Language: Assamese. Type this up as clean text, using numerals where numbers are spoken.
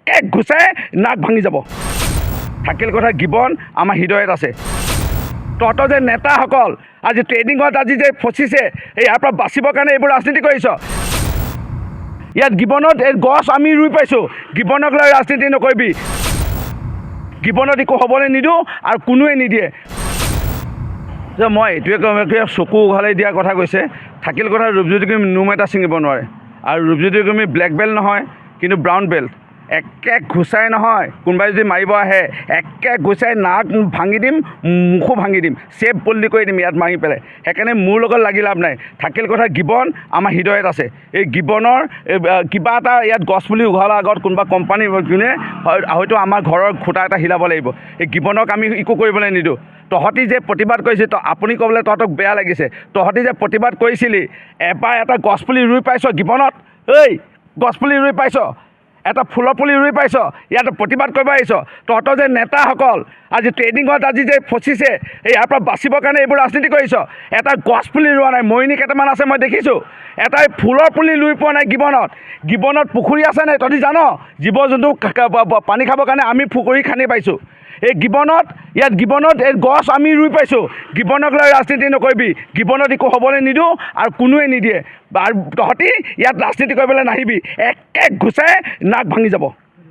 একে ঘুচাই নাক ভাঙি যাব। থাকিল কথা গিবন আমাৰ হৃদয়ত আছে। তহঁতৰ যে নেতাসকল আজি ট্ৰেইনিঙত আজি যে ফচিছে, ইয়াৰ পৰা বাচিবৰ কাৰণে এইবোৰ ৰাজনীতি কৰিছ। ইয়াত গিবনত এই গছ আমি ৰুই পাইছোঁ, গিবনক লৈ ৰাজনীতি নকৰিবি। গিবনত একো হ'বলৈ নিদিওঁ আৰু কোনোৱে নিদিয়ে। যে মই এইটোৱে চকু উঘালি দিয়াৰ কথা কৈছে। থাকিল কথা ৰূপজ্যোতি কুৰ্মী নোম এটা ছিঙিব নোৱাৰে, আৰু ৰূপজ্যোতি কুৰ্মী ব্লেক বেল্ট নহয় কিন্তু ব্ৰাউন বেল্ট। একে ঘুচাই নহয়, কোনোবাই যদি মাৰিব আহে একে ঘুচাই নাক ভাঙি দিম, মুখো ভাঙি দিম, চেপ বল্লি কৰি দিম ইয়াত মাৰি পেলাই। সেইকাৰণে মোৰ লগত লাগি লাভ নাই। থাকিল কথা গিবন আমাৰ হৃদয়ত আছে। এই গিবনৰ কিবা এটা ইয়াত গছপুলি উঘালাৰ আগত কোনোবা কোম্পানী যোনে হয়তো আমাৰ ঘৰৰ খুঁটা এটা হিলাব লাগিব। এই গিবনক আমি একো কৰিবলৈ নিদিওঁ। তহঁতি যে প্ৰতিবাদ কৰিছিল, আপুনি ক'বলৈ তহঁতক বেয়া লাগিছে। তহঁতি যে প্ৰতিবাদ কৰিছিলি, এবাৰ এটা গছপুলি ৰুই পাইছ গিবনত? এই গছপুলি ৰুই পাইছ? এটা ফুলৰ পুলি ৰুই পাইছ? ইয়াত প্ৰতিবাদ কৰিব আহিছ। তহঁতৰ যে নেতাসকল আজি ট্ৰেইনিঙত আজি যে ফচিছে, ইয়াৰ পৰা বাচিবৰ কাৰণে এইবোৰ ৰাজনীতি কৰিছ। এটা গছপুলি ৰোৱা নাই, মৰিনী কেইটামান আছে মই দেখিছোঁ। এটাই ফুলৰ পুলি ৰুই পোৱা নাই গিবনত। গিবনত পুখুৰী আছে নাই তহঁতি জান? জীৱ জন্তু পানী খাবৰ কাৰণে আমি পুখুৰী খান্দি পাইছোঁ। এই গিবনত এই গছ আমি ৰুই পাইছোঁ। গিবনক লৈ ৰাজনীতি নকৰিবি। গিবনত একো হ'বলৈ নিদিওঁ আৰু কোনোৱে নিদিয়ে। আৰু তহঁতি ইয়াত ৰাজনীতি কৰিবলৈ নাহিবি, একে ঘুচাই নাক ভাঙি যাব।